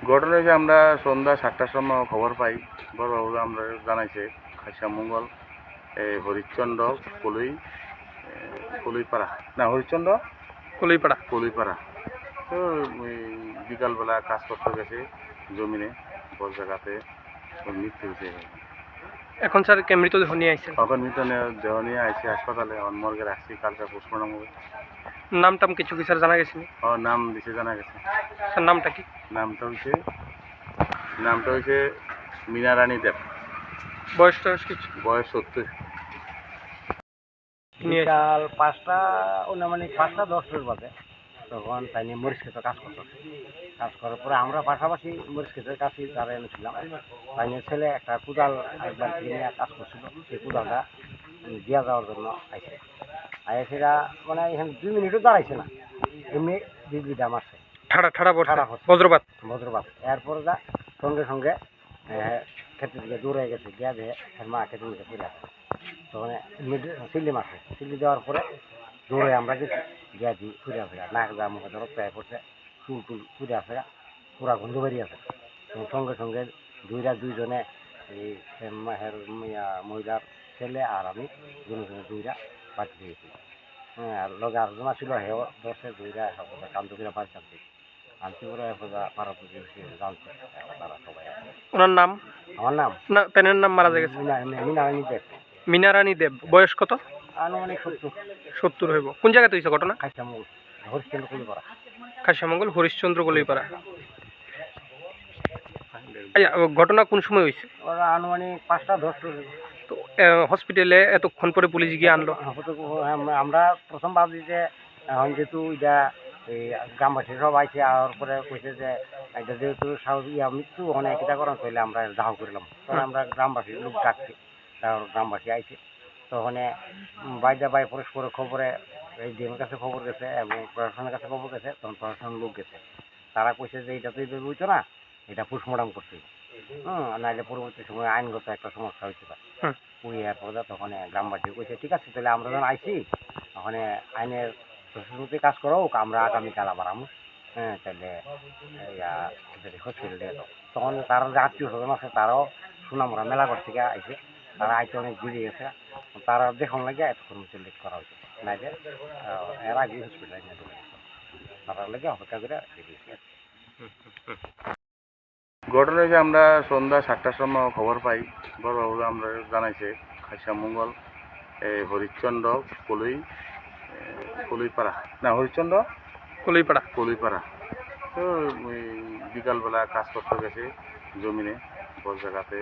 ঘটনা যে আমরা সন্ধ্যা ৭টার সময় খবর পাই, বড়বাবু আমরা জানাইছে খাসিয়ামঙ্গল হরিশ্চন্দ্র কলইপাড়া না হরিশ্চন্দ্র কলিপাড়া। কলইপাড়া। তো ওই বিকালবেলা কাজ করতে গেছে জমিনে, বড় জায়গাতে ওর মৃত্যু হয়েছে। এখন স্যার কে মৃতদেহ নিয়ে আসছেন? তখন মৃত দেহ নিয়ে আসছে হাসপাতালে, মর্গে রাখছি, কালকে পোস্টমর্টম হবে। নাম টাম কিছু কি স্যার জানা গেছে? ওর নাম দিছে জানা গেছে। স্যার নামটা কি? নামটা হয়েছে মীনা রানী দেব, বয়স টয়স কিছু? বয়স 70। নিয়ে বিকাল 5টা অনুমানিক 5টা 10 বাজে তখন তাই নিয়ে মরিচ ক্ষেতে কাজ করতেছে। কাজ করার পরে আমরা পাশাপাশি মরিচ ক্ষেতের কাছে তারা এনেছিলাম। তাই নিয়ে ছেলে একটা কোদাল একবার নিয়ে কাজ করছিল, সেই কোদালটা দিয়া যাওয়ার জন্য আইসে। সেটা মানে এখানে 2 মিনিটও দাঁড়াইছে না, এমনি বিজলিটা মারছে, ঠাড়া ঠাড়া ঠাড়া পড়ছে, পড়ছে। বজ্রপাত। বজ্রপাত। এরপরে যা সঙ্গে সঙ্গে ক্ষেতের দিকে দৌড়ে গেছে, গিয়া দিয়ে মা ক্ষেতের দিকে ফিরে আসে। তখন সিল্লি মারছে, সিল্লি দেওয়ার পরে দৌড়ে আমরা গেছি, গিয়া দিই ফিরে আসে, নাক যা মুখে ধরো প্রায় পড়ছে, চুল টুল ফিরে আসে, পুরা গন্ধ বেরিয়ে আছে। সঙ্গে সঙ্গে দুইজনে এই মহিলার ছেলে আর আমি দুজনে দুইরা বাড়ি দিয়েছি। হ্যাঁ, আর লগে আলোচনা ছিল, হেও দশে দুইরা কান্দ করে বাড়ি আনছি, আনছি করে পাড়া প্রতিবেশী জানছে তারা সবাই। ওনার নাম? আমার নাম না, প্যানের নাম মারা গেছে। মিনারানী দেব। মীনারানী দেব। বয়স কত? আনুমানিক 70। 70 হইব। কোন জায়গাতে হয়েছে ঘটনা? খাইসামুল হরিশ্চন্দ্র কলিপাড়া। খাসিয়ামঙ্গল হরিশ্চন্দ্র কলিপাড়া। আচ্ছা, ঘটনা কোন সময় হয়েছে? ওরা আনুমানিক 5টা 10 তো হসপিটালে এতক্ষণ পরে পুলিশ গিয়ে আনলো? আমরা প্রথম ভাবছি যে এখন যেহেতু এটা এই গ্রামবাসী সব আইসে, আর পরে কইছে যে এটা যেহেতু মৃত্যু অনেক এটা করেন, তাহলে আমরা দাহ করলাম। তখন আমরা গ্রামবাসী লোক ডাকছি, গ্রামবাসী আইসে। তখন বাইরে বাই পরস্পরের খবরে এই ডিএমের কাছে খবর গেছে এবং প্রশাসনের কাছে খবর গেছে। তখন প্রশাসনের লোক গেছে, তারা কইছে যে এটা তো এইভাবে হইতো না, এটা পোস্টমর্টম করতে, নাহলে পরবর্তী সময় আইনগত একটা সমস্যা হয়েছে। পুড়িয়ার পরে তখন গ্রামবাসী কইছে ঠিক আছে, তাহলে আমরা যখন আইসি ওখানে আইনের প্রশাসনকে কাজ করো, আমরা আগামীকাল আবার আমু। হ্যাঁ, তাহলে হসপিটালে এলো। তখন তার যে আত্মীয় স্বজন আছে তারাও সুনামরা মেলাঘর থেকে আইসে, তারা আইতে অনেক ঘুরে গেছে, তারা দেখুন লাগে এতক্ষণ লেট করা হয়েছে, নাইলে এর আগে হসপিটালে নিয়ে চলে গেছে, তারা লেগে অপেক্ষা করে বেরিয়েছে। ঘটনা যে আমরা সন্ধ্যা ৭টার সময় খবর পাই, বড়বাবু আমরা জানাইছে খাসিয়ামঙ্গল হরিশ্চন্দ্র কলইপাড়া না হরিশ্চন্দ্র কলিপাড়া। কলইপাড়া। তো ওই বিকালবেলা কাজ করতে গেছে জমিনে, বড় জায়গাতে